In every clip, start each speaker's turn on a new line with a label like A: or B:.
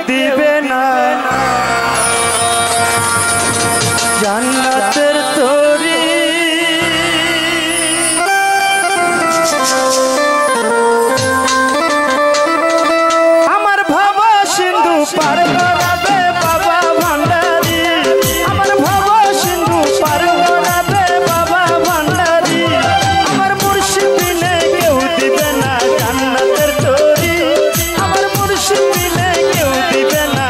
A: দিবে না জান্নাতের তরি আমার ভাবা সিন্ধু পার করাবে বাবা ভান্ডারি আমার ভাবা সিন্ধু পার করাবে বাবা ভান্ডারি আমার মুর্শিদ বিনে কেউ দিবে না জান্নাতের তরি আমার মুর্শিদ বিনে কেউ দিবে না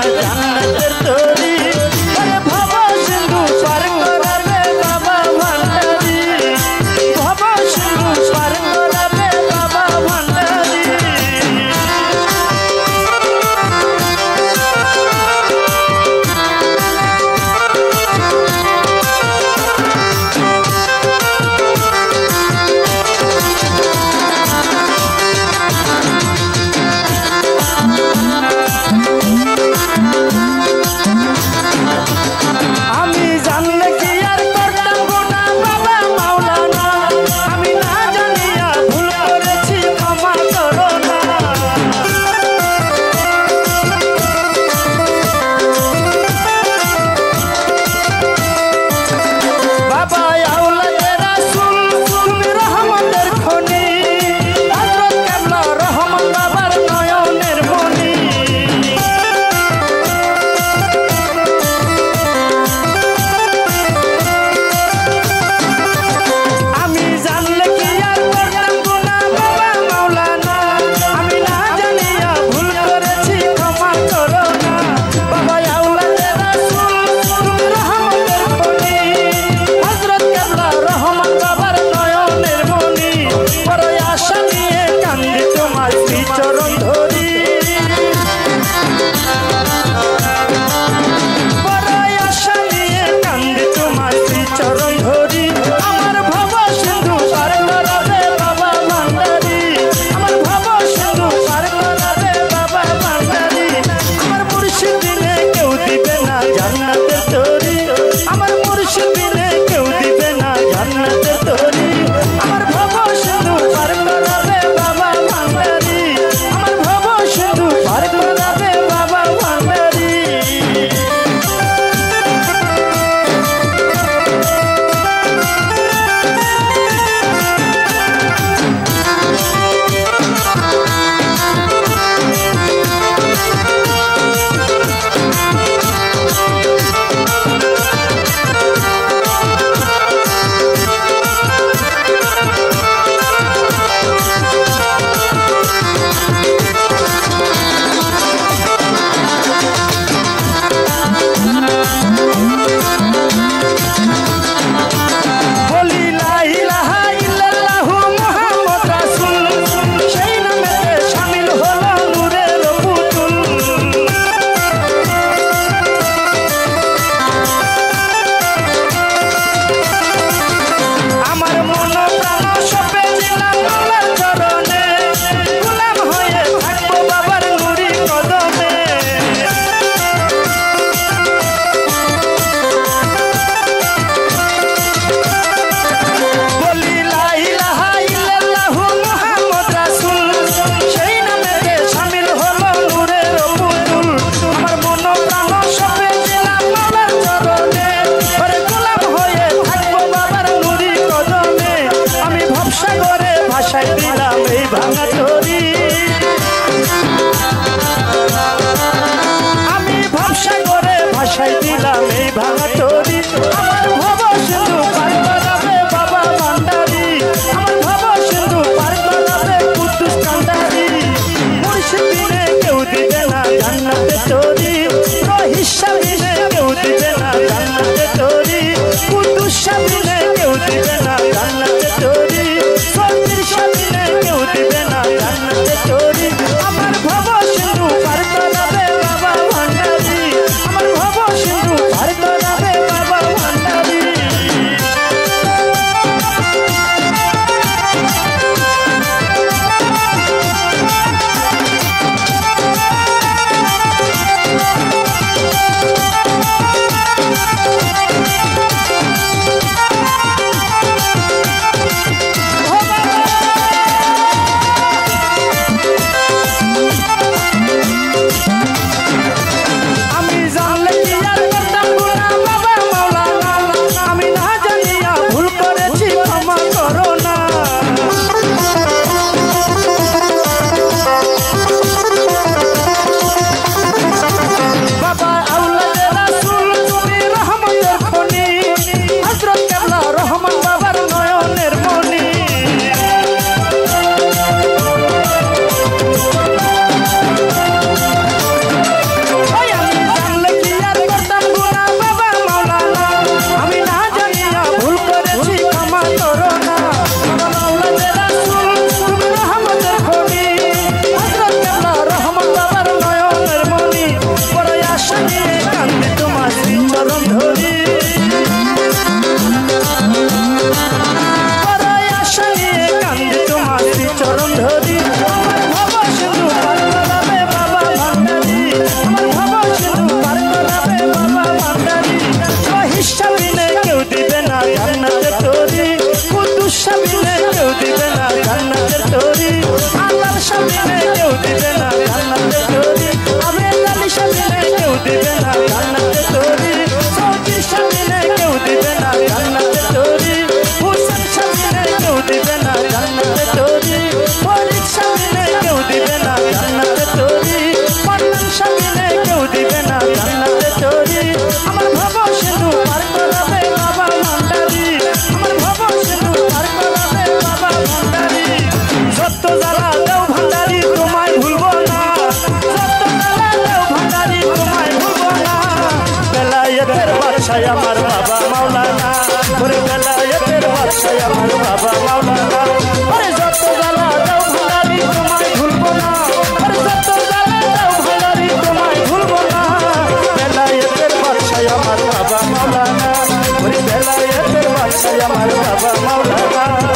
A: বাদশা আমার বাবা মাওলানা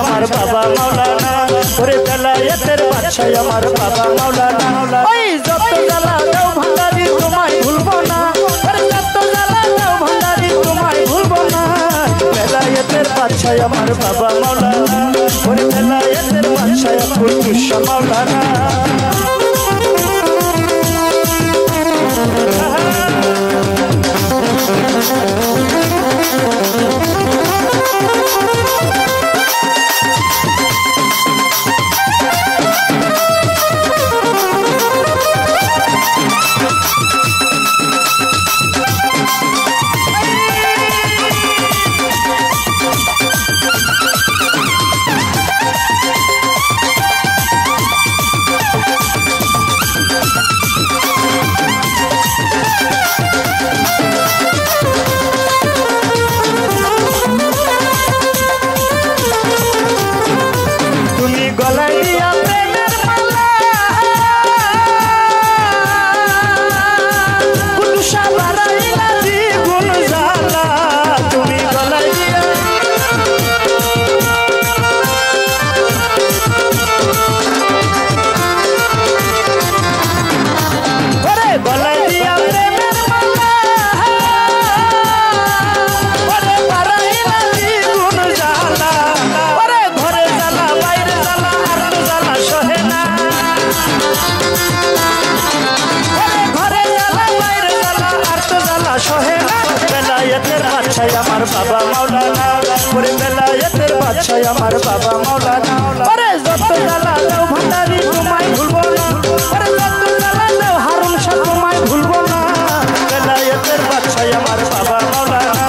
A: আমার বাবা মাওলানা ওরে বেলায়েতের বাদশা আমার বাবা মাওলানা ওই যত জ্বালা দাও ভান্ডারি তোমায় ভুলবো না ওরে যত জ্বালা দাও ভান্ডারি তোমায় ভুলবো না বেলায়েতের বাদশা আমার বাবা মাওলানা ওরে বেলায়েতের বাদশা কুদ্দুস মাওলানা আমার বাবা মাওলানা ওরে বেলায়েতের বাদশা আমার বাবা মাওলানা ওরে যত জ্বালা দাও ভান্ডারি তোমায় ভুলবো না ওরে যত জ্বালা দাও হারুন শাহ তোমায় ভুলবো না বেলায়েতের বাদশা আমার বাবা মাওলানা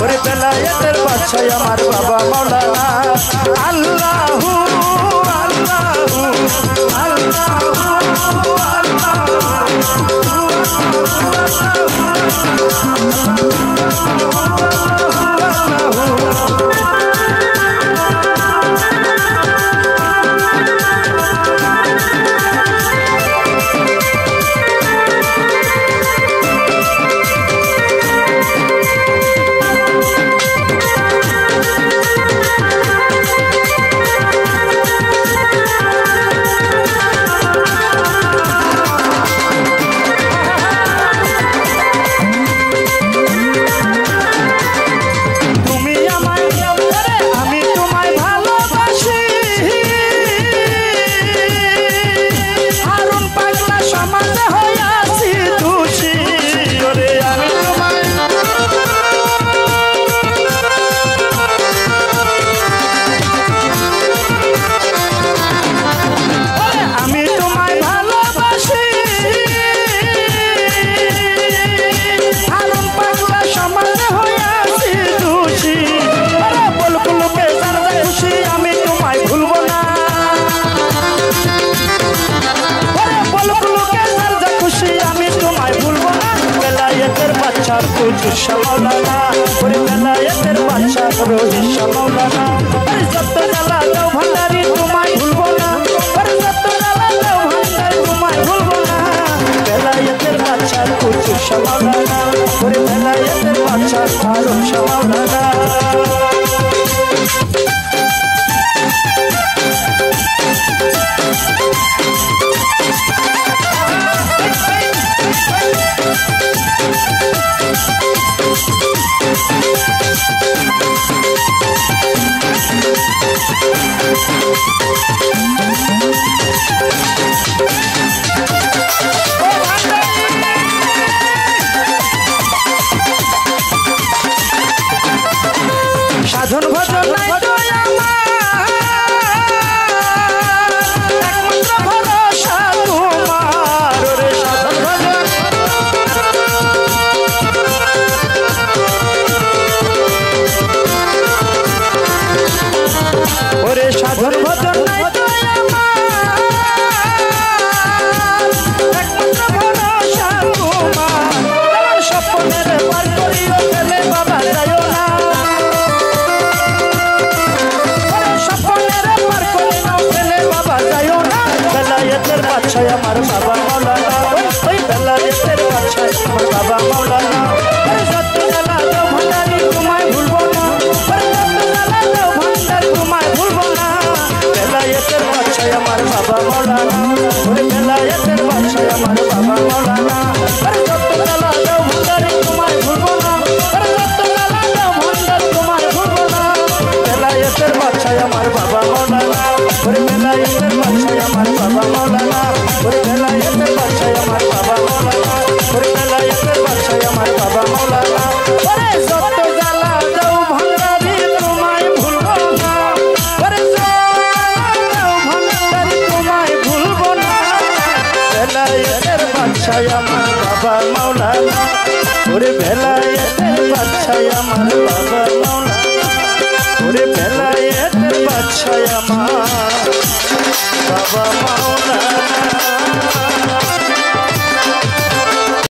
A: ওরে বেলায়েতের বাদশা আমার বাবা মাওলানা আল্লাহু আল্লাহু আল্লাহু কুদ্দুস মাওলানা ওরে বেলায়েতের বাদশা রহিস মাওলানা ওরে যত জ্বালা দাও ভান্ডারি তোমায় ভুলবো না ওরে যত জ্বালা দাও ভান্ডারি তোমায় ভুলবো না বেলায়েতের বাদশা কুদ্দুস মাওলানা ওরে বেলায়েতের বাদশা রহিস মাওলানা সাধন ভজন নাই তো একমাত্র ভরসা তোমার রে সাধন ভজন ওরে সাধন ভজন নাই তো একমাত্র ভরসা তোমার স্বপ্নের পার করিও ফেলে বাবা যাইও না স্বপ্নের পার করিও ফেলে বাবা যাইও না বেলায়েতের বাদশাহ আমার বাবা মাওলানা ওই বেলায়েতের বাদশাহ আমার বাবা মাওলানা যত জ্বালা দাও ভান্ডারি তোমায় ভুলবো না যত জ্বালা দাও ভান্ডার তোমায় ভুলবো না বেলায়েতের বাদশাহ আমার বাবা মাওলানা ওরে বেলায়েতের বাদশাহ আমার বাবা মাওলানা যত জ্বালা দাও ভান্ডারি তোমায় ভুলবো না যত জ্বালা দাও ভান্ডার তোমায় ভুলবো না বেলায়েতের বাদশাহ আমার বাবা মাওলানা ওরে বেলায়েতের বাদশাহ আমার বাবা মাওলানা ওরে বেলায়েতের বাদশাহ আমার বাবা মাওলানা ওরে বেলায়েতের বাদশাহ আমার বাবা মাওলানা ওরে যত জ্বালা দাও ভান্ডারি তোমায় ভুলবো না ওরে দাও ভান্ডারি তোমায় ভুলবো না বেলায়েতের বাদশাহ আমার বাবা মাওলানা ওরে বেলায়েতের বাদশাহ আমার বাবা মাওলানা ওরে বেলায়েতের বাদশাহ আমার বাবা